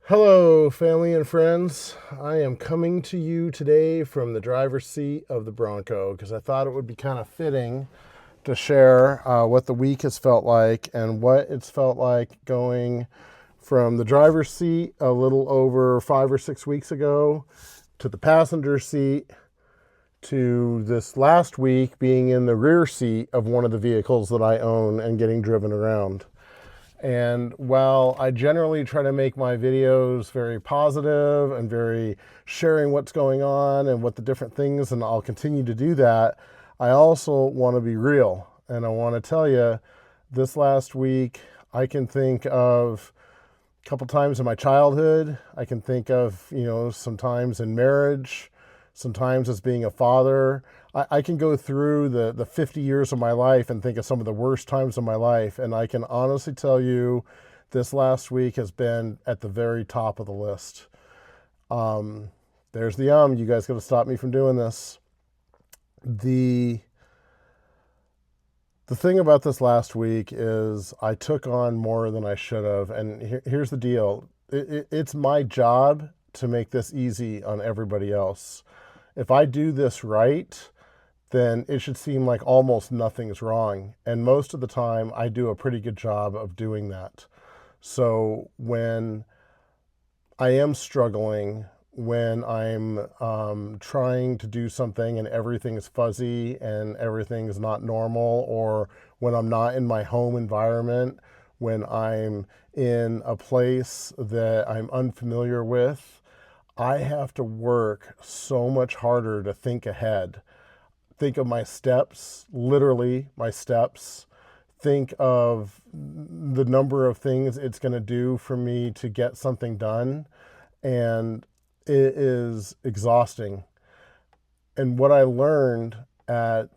Hello, family and friends. I am coming to you today from the driver's seat of the Bronco because I thought it would be kind of fitting to share what the week has felt like and what it's felt like going from the driver's seat a little over 5 or 6 weeks ago to the passenger seat to this last week being in the rear seat of one of the vehicles that I own and getting driven around. And while I generally try to make my videos very positive and very sharing what's going on and what the different things, and I'll continue to do that, I also want to be real. And I want to tell you, this last week, I can think of a couple times in my childhood. I can think of, some times in marriage, sometimes as being a father. I can go through the 50 years of my life and think of some of the worst times of my life. And I can honestly tell you, this last week has been at the very top of the list. There's the You guys got to stop me from doing this. The the thing about this last week is I took on more than I should have. And here's the deal. It's my job to make this easy on everybody else. If I do this right, then it should seem like almost nothing's wrong. And most of the time, I do a pretty good job of doing that. So when I am struggling, when I'm trying to do something and everything is fuzzy and everything is not normal, or when I'm not in my home environment, when I'm in a place that I'm unfamiliar with, I have to work so much harder to think ahead. Think of my steps, literally my steps. Think of the number of things it's going to do for me to get something done. And it is exhausting. And what I learned at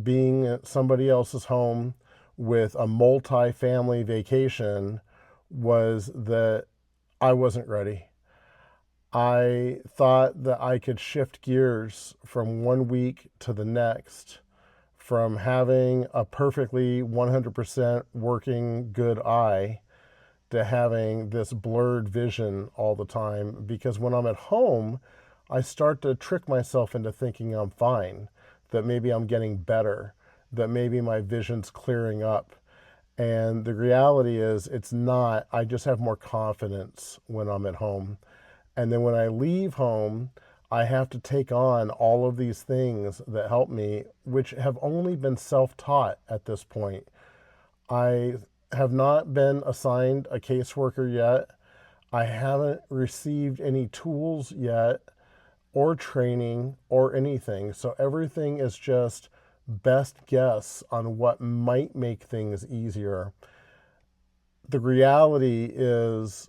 being at somebody else's home with a multi-family vacation was that I wasn't ready. I thought that I could shift gears from one week to the next, from having a perfectly 100% working good eye to having this blurred vision all the time. Because when I'm at home, I start to trick myself into thinking I'm fine, that maybe I'm getting better, that maybe my vision's clearing up. And the reality is, it's not. I just have more confidence when I'm at home. And then when I leave home, I have to take on all of these things that help me, which have only been self taught at this point. I have not been assigned a caseworker yet. I haven't received any tools yet, or training, or anything. So everything is just best guess on what might make things easier. The reality is,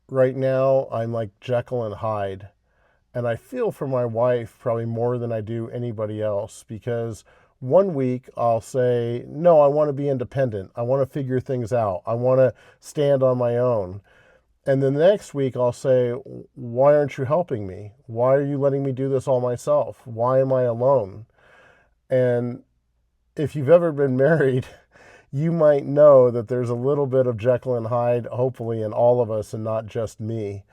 right now, I'm like Jekyll and Hyde. And I feel for my wife probably more than I do anybody else, because one week I'll say, no, I want to be independent. I want to figure things out. I want to stand on my own. And then the next week I'll say, why aren't you helping me? Why are you letting me do this all myself? Why am I alone? And if you've ever been married, you might know that there's a little bit of Jekyll and Hyde, hopefully, in all of us and not just me.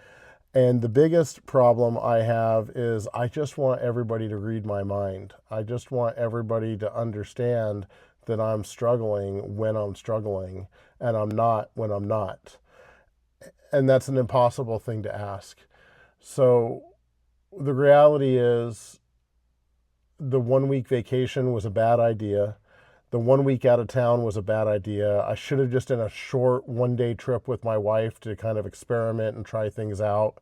And the biggest problem I have is I just want everybody to read my mind. I just want everybody to understand that I'm struggling when I'm struggling and I'm not when I'm not. And that's an impossible thing to ask. So the reality is, the 1 week vacation was a bad idea. The 1 week out of town was a bad idea. I should have just done a short 1 day trip with my wife to kind of experiment and try things out.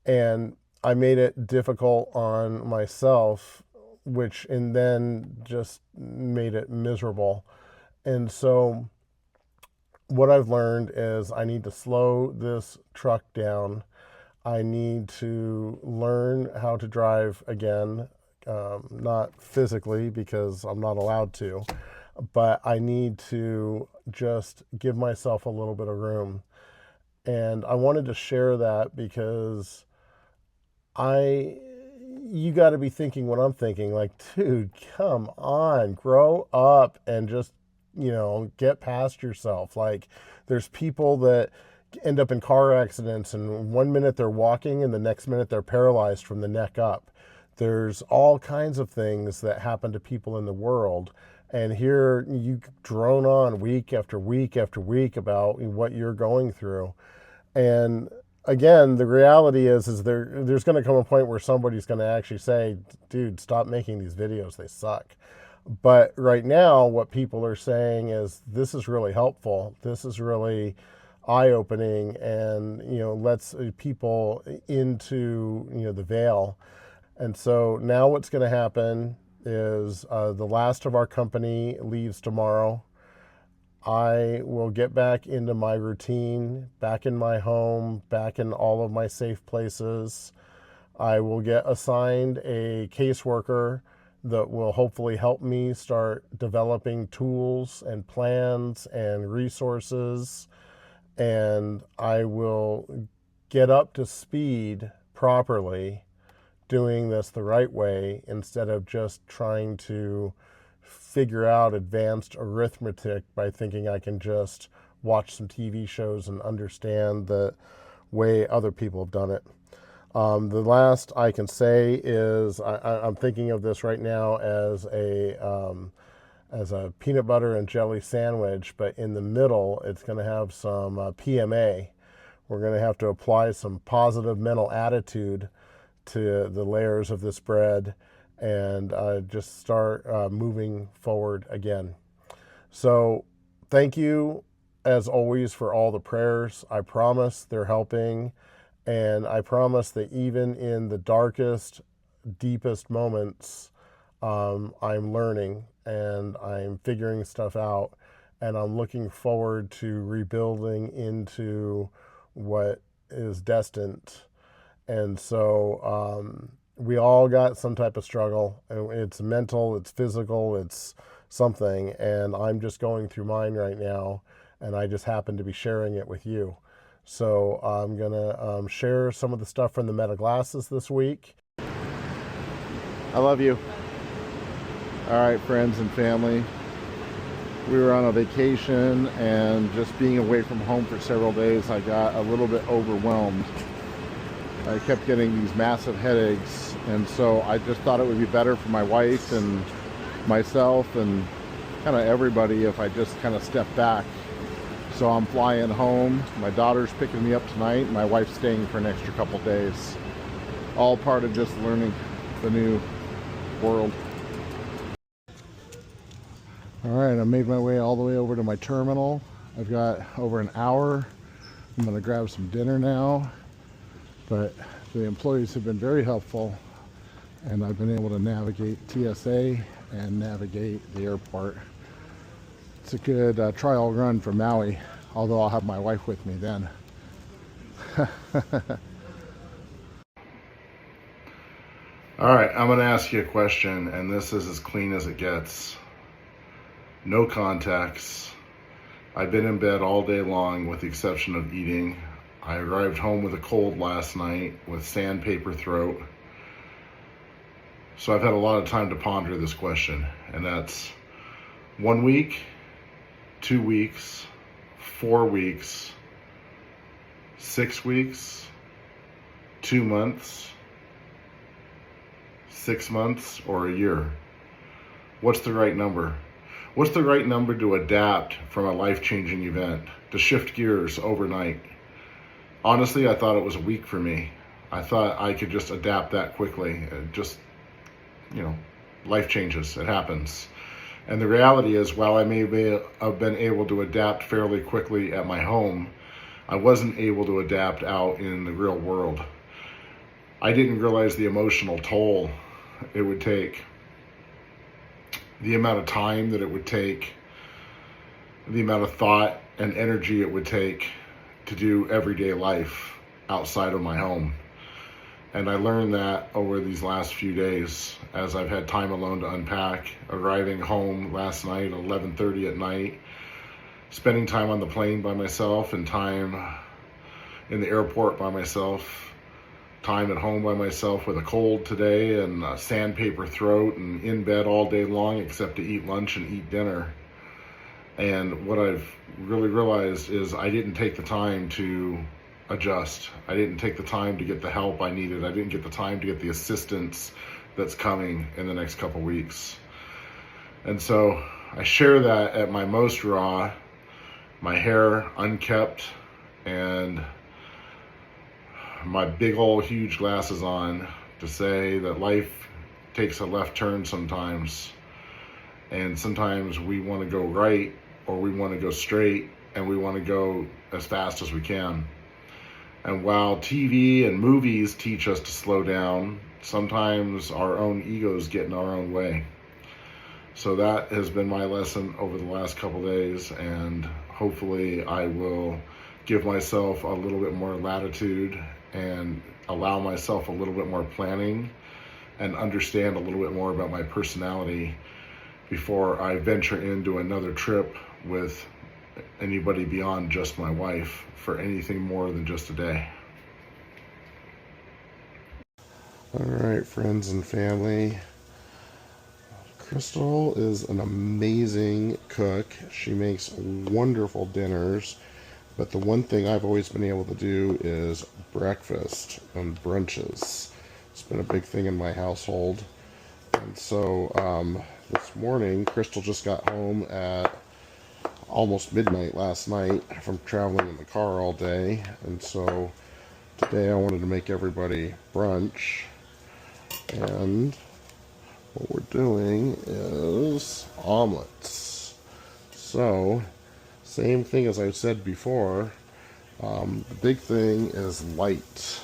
And I made it difficult on myself, which and then just made it miserable. And so what I've learned is I need to slow this truck down. I need to learn how to drive again, not physically because I'm not allowed to, but I need to just give myself a little bit of room. And I wanted to share that because I you got to be thinking what I'm thinking, like, dude, come on, grow up and just, get past yourself. Like, there's people that end up in car accidents, and 1 minute they're walking and the next minute they're paralyzed from the neck up. There's all kinds of things that happen to people in the world. And here you drone on week after week after week about what you're going through. And again, the reality is there's going to come a point where somebody's going to actually say, dude, stop making these videos. They suck. But right now, what people are saying is this is really helpful. This is really eye-opening, and lets people into the veil. And so now what's going to happen is the last of our company leaves tomorrow. I will get back into my routine, back in my home, back in all of my safe places. I will get assigned a caseworker that will hopefully help me start developing tools and plans and resources. And I will get up to speed properly doing this the right way, instead of just trying to figure out advanced arithmetic by thinking I can just watch some TV shows and understand the way other people have done it. The last I can say is I'm thinking of this right now as a peanut butter and jelly sandwich, but in the middle it's going to have some PMA. We're going to have to apply some positive mental attitude to the layers of this bread and just start moving forward again. So thank you as always for all the prayers. I promise they're helping, and I promise that even in the darkest, deepest moments, I'm learning and I'm figuring stuff out, and I'm looking forward to rebuilding into what is destined. And so we all got some type of struggle. It's mental, it's physical, it's something. And I'm just going through mine right now, and I just happen to be sharing it with you. So I'm going to share some of the stuff from the Meta Glasses this week. I love you. All right, friends and family. We were on a vacation, and just being away from home for several days, I got a little bit overwhelmed. I kept getting these massive headaches, and so I just thought it would be better for my wife and myself and kind of everybody if I just kind of stepped back. So I'm flying home. My daughter's picking me up tonight. My wife's staying for an extra couple days. All part of just learning the new world. All right, I made my way all the way over to my terminal. I've got over an hour. I'm gonna grab some dinner now. But the employees have been very helpful, and I've been able to navigate TSA and navigate the airport. It's a good trial run for Maui, although I'll have my wife with me then. All right, I'm going to ask you a question, and this is as clean as it gets. No contacts. I've been in bed all day long with the exception of eating. I arrived home with a cold last night with sandpaper throat. So I've had a lot of time to ponder this question, and that's 1 week, 2 weeks, 4 weeks, 6 weeks, 2 months, 6 months, or a year. What's the right number? What's the right number to adapt from a life-changing event, to shift gears overnight? Honestly, I thought it was a week for me. I thought I could just adapt that quickly. Life changes, it happens. And the reality is, while I may have been able to adapt fairly quickly at my home, I wasn't able to adapt out in the real world. I didn't realize the emotional toll it would take, the amount of time that it would take, the amount of thought and energy it would take to do everyday life outside of my home. And I learned that over these last few days as I've had time alone to unpack, arriving home last night at 11:30 at night, spending time on the plane by myself and time in the airport by myself, time at home by myself with a cold today and a sandpaper throat and in bed all day long except to eat lunch and eat dinner. And what I've really realized is I didn't take the time to adjust. I didn't take the time to get the help I needed. I didn't get the time to get the assistance that's coming in the next couple weeks. And so I share that at my most raw, my hair unkept, and my big old huge glasses on, to say that life takes a left turn sometimes. And sometimes we want to go right, or we want to go straight, and we want to go as fast as we can. And while TV and movies teach us to slow down, sometimes our own egos get in our own way. So that has been my lesson over the last couple days, and hopefully I will give myself a little bit more latitude and allow myself a little bit more planning and understand a little bit more about my personality before I venture into another trip with anybody beyond just my wife for anything more than just a day. All right, friends and family. Crystal is an amazing cook. She makes wonderful dinners. But the one thing I've always been able to do is breakfast and brunches. It's been a big thing in my household. And so this morning, Crystal just got home at almost midnight last night from traveling in the car all day. And so today I wanted to make everybody brunch. And what we're doing is omelets. So, same thing as I said before, the big thing is light.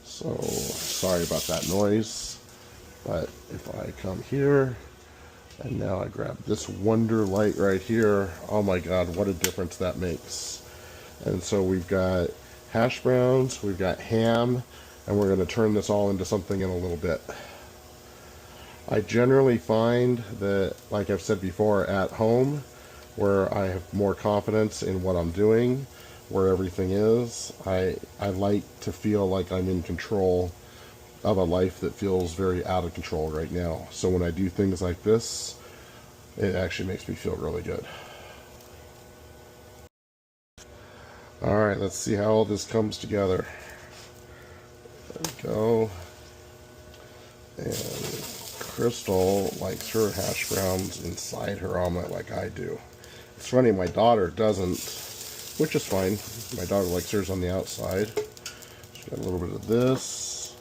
So, sorry about that noise, but if I come here, and now I grab this Wonder Light right here, oh my god, what a difference that makes. And so we've got hash browns, we've got ham, and we're going to turn this all into something in a little bit. I generally find that, like I've said before, at home, where I have more confidence in what I'm doing, where everything is, I like to feel like I'm in control of a life that feels very out of control right now. So when I do things like this, it actually makes me feel really good. Alright, let's see how all this comes together. There we go. And Crystal likes her hash browns inside her omelet like I do. It's funny, my daughter doesn't, which is fine. My daughter likes hers on the outside. She's got a little bit of this,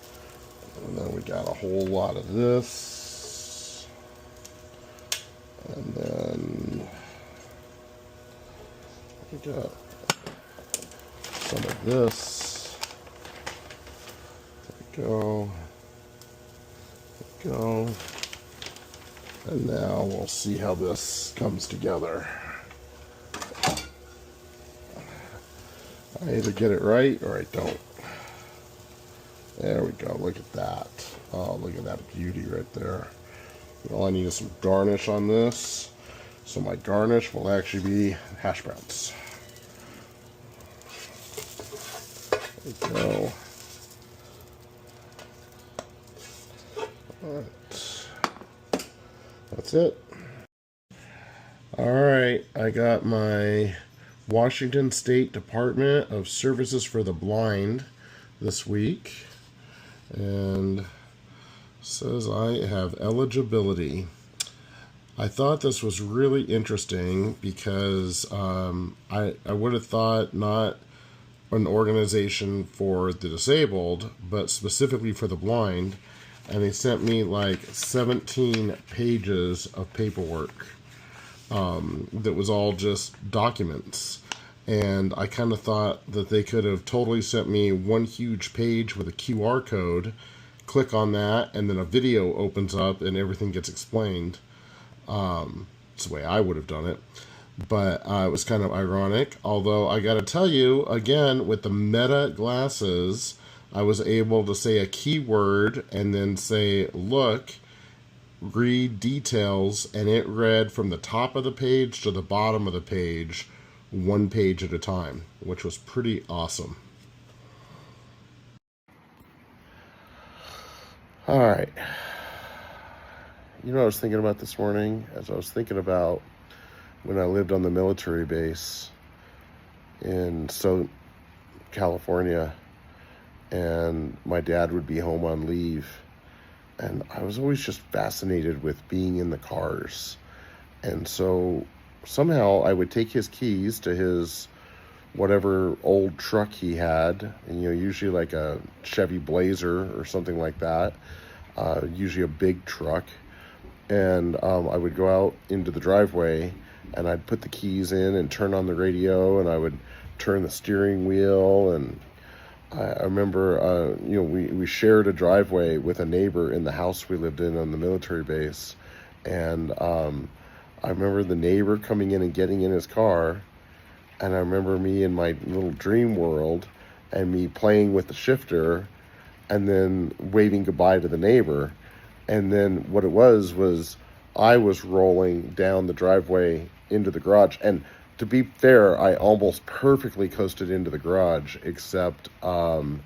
and then we got a whole lot of this, and then we got some of this. There we go. Go. And now we'll see how this comes together. I either get it right or I don't. There we go. Look at that. Oh, look at that beauty right there. All I need is some garnish on this. So my garnish will actually be hash browns. There we go. Alright. That's it. Alright, I got my Washington State Department of Services for the Blind this week, and says I have eligibility. I thought this was really interesting because I would have thought not an organization for the disabled, but specifically for the blind, and they sent me like 17 pages of paperwork that was all just documents. And I kind of thought that they could have totally sent me one huge page with a QR code, click on that, and then a video opens up and everything gets explained. It's the way I would have done it. But it was kind of ironic. Although I got to tell you, again, with the Meta glasses, I was able to say a keyword and then say, look, read details, and it read from the top of the page to the bottom of the page, one page at a time, which was pretty awesome. All right. You know what I was thinking about this morning? As I was thinking about when I lived on the military base in Southern California, and my dad would be home on leave. And I was always just fascinated with being in the cars. And so somehow I would take his keys to his whatever old truck he had, and usually like a Chevy Blazer or something like that, usually a big truck. And I would go out into the driveway, and I'd put the keys in and turn on the radio, and I would turn the steering wheel. And I remember, we shared a driveway with a neighbor in the house we lived in on the military base. And I remember the neighbor coming in and getting in his car. And I remember me in my little dream world and me playing with the shifter and then waving goodbye to the neighbor. And then what it was I was rolling down the driveway into the garage. And to be fair, I almost perfectly coasted into the garage, except the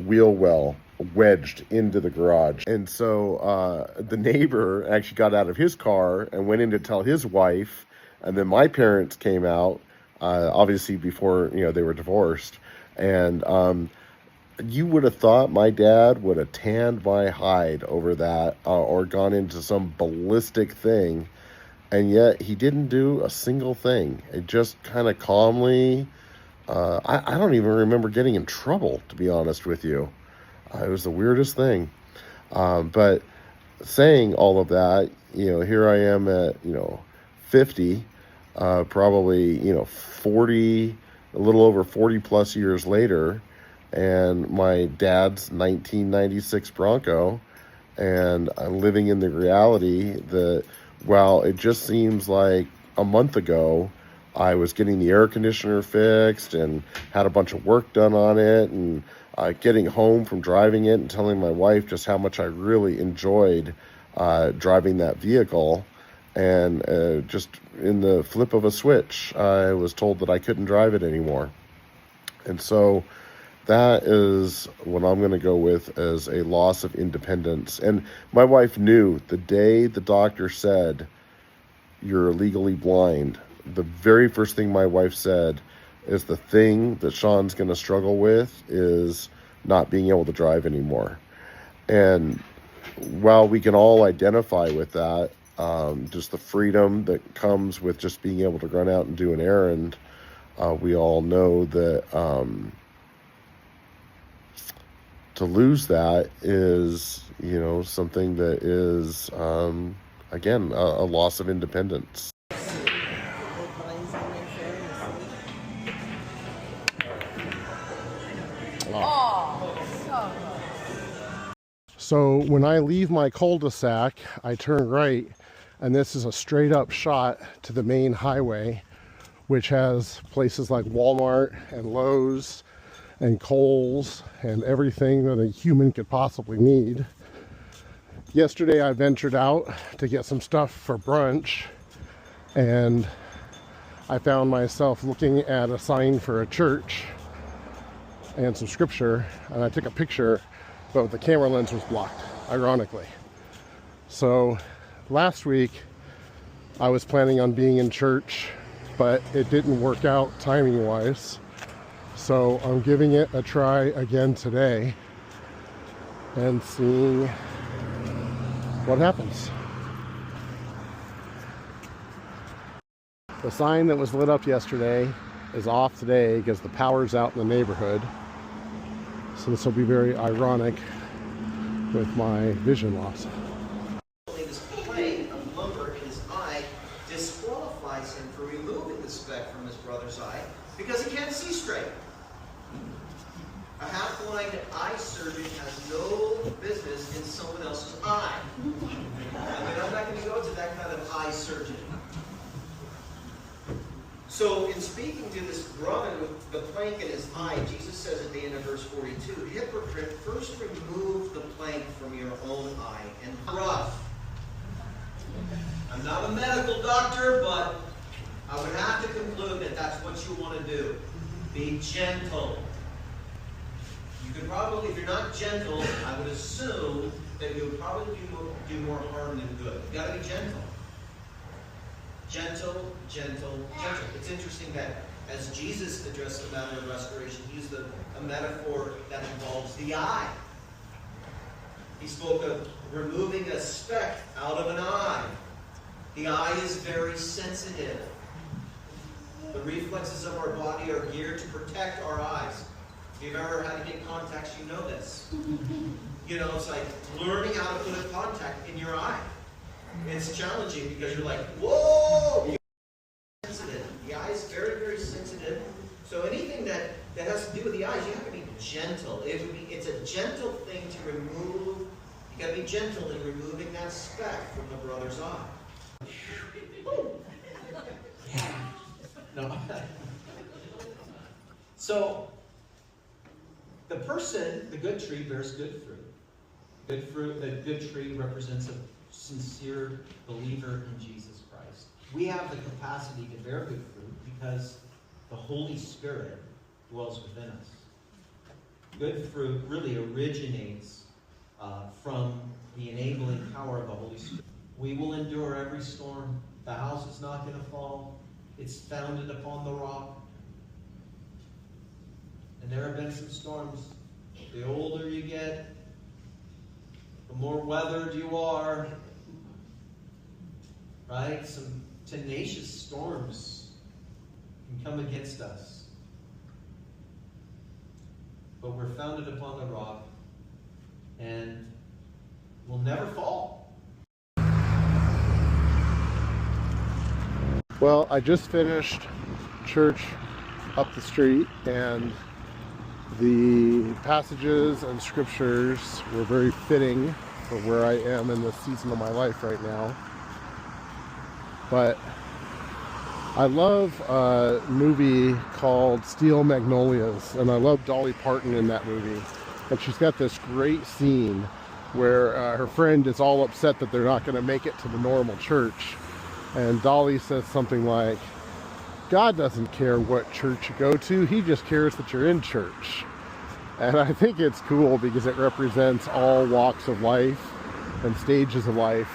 wheel well wedged into the garage. And so the neighbor actually got out of his car and went in to tell his wife. And then my parents came out, obviously before, they were divorced. And you would have thought my dad would have tanned my hide over that or gone into some ballistic thing. And yet he didn't do a single thing. It just kind of calmly, I don't even remember getting in trouble, to be honest with you. It was the weirdest thing. But saying all of that, here I am at, 50, probably, 40, a little over 40 plus years later, and my dad's 1996 Bronco, and I'm living in the reality that, while it just seems like a month ago, I was getting the air conditioner fixed and had a bunch of work done on it, and getting home from driving it and telling my wife just how much I really enjoyed driving that vehicle. And just in the flip of a switch, I was told that I couldn't drive it anymore. And so that is what I'm going to go with as a loss of independence. And my wife knew the day the doctor said, "You're legally blind," the very first thing my wife said is, the thing that Sean's going to struggle with is not being able to drive anymore. And while we can all identify with that, just the freedom that comes with just being able to run out and do an errand, we all know that to lose that is, something that is, again, a loss of independence. So when I leave my cul-de-sac, I turn right, and this is a straight up shot to the main highway, which has places like Walmart and Lowe's and Kohl's and everything that a human could possibly need. Yesterday I ventured out to get some stuff for brunch, and I found myself looking at a sign for a church and some scripture, and I took a picture, but the camera lens was blocked, ironically. So last week I was planning on being in church, but it didn't work out timing wise. So I'm giving it a try again today and seeing what happens. The sign that was lit up yesterday is off today because the power's out in the neighborhood. So this will be very ironic with my vision loss. This plank of lumber in his eye disqualifies him for removing the speck from his brother's eye because he can't see straight. A half-blind eye surgeon has no business in someone else's eye. I'm not going to go to that kind of eye surgeon. So in speaking to this brother with the plank in his eye, Jesus says at the end of verse 42, "Hypocrite, first remove the plank from your own eye and rough." I'm not a medical doctor, but I would have to conclude that that's what you want to do. Be gentle. You could probably, if you're not gentle, I would assume that you would probably do more harm than good. You've got to be gentle. Gentle, gentle, gentle. It's interesting that as Jesus addressed the matter of restoration, he used a metaphor that involves the eye. He spoke of removing a speck out of an eye. The eye is very sensitive. The reflexes of our body are geared to protect our eyes. If you've ever had to get contacts, you know this. You know, it's like learning how to put a contact in your eye. It's challenging because you're like, whoa! Sensitive. The eye is very, very sensitive. So anything that has to do with the eyes, you have to be gentle. It's a gentle thing to remove. You got to be gentle in removing that speck from the brother's eye. No. So the person, the good tree, bears good fruit. Good fruit. The good tree represents a sincere believer in Jesus Christ. We have the capacity to bear good fruit because the Holy Spirit dwells within us. Good fruit really originates from the enabling power of the Holy Spirit. We will endure every storm. The house is not going to fall. It's founded upon the rock. And there have been some storms. The older you get, the more weathered you are. Right? Some tenacious storms can come against us. But we're founded upon the rock and will never fall. Well, I just finished church up the street, and the passages and scriptures were very fitting for where I am in the season of my life right now. But I love a movie called Steel Magnolias, and I love Dolly Parton in that movie. And she's got this great scene where her friend is all upset that they're not going to make it to the normal church. And Dolly says something like, God doesn't care what church you go to, he just cares that you're in church. And I think it's cool because it represents all walks of life and stages of life.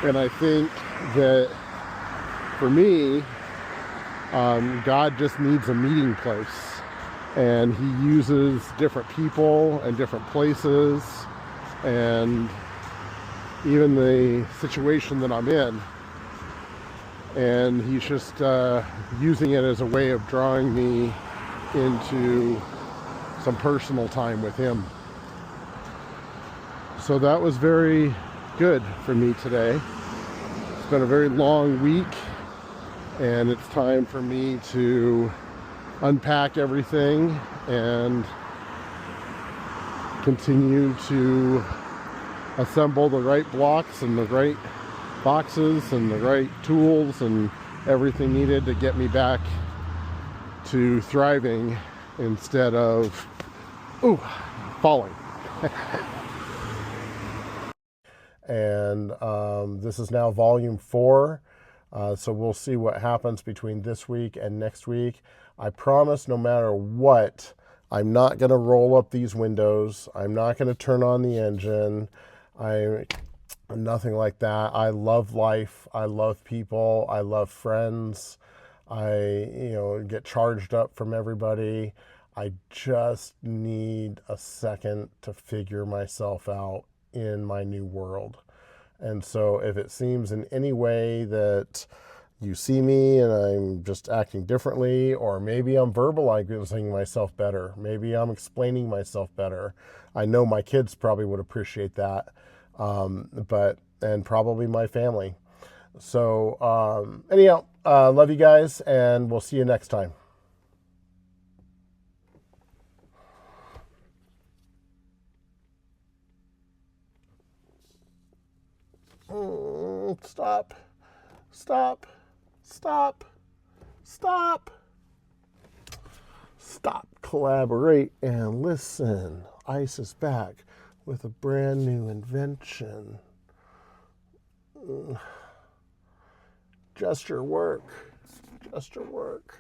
And I think that for me, God just needs a meeting place. And he uses different people and different places and even the situation that I'm in. And he's just using it as a way of drawing me into some personal time with him. So that was very good for me today. It's been a very long week, and it's time for me to unpack everything and continue to assemble the right blocks and the right boxes and the right tools and everything needed to get me back to thriving instead of falling. And this is now volume 4. So we'll see what happens between this week and next week. I promise no matter what, I'm not going to roll up these windows. I'm not going to turn on the engine. Nothing like that. I love life. I love people. I love friends. I get charged up from everybody. I just need a second to figure myself out in my new world. And so if it seems in any way that you see me and I'm just acting differently, or maybe I'm verbalizing myself better, maybe I'm explaining myself better, I know my kids probably would appreciate that, and probably my family. So anyhow, love you guys, and we'll see you next time. Stop. Stop. Stop. Stop. Stop. Collaborate and listen. ICE is back with a brand new invention. Just your work. Just your work.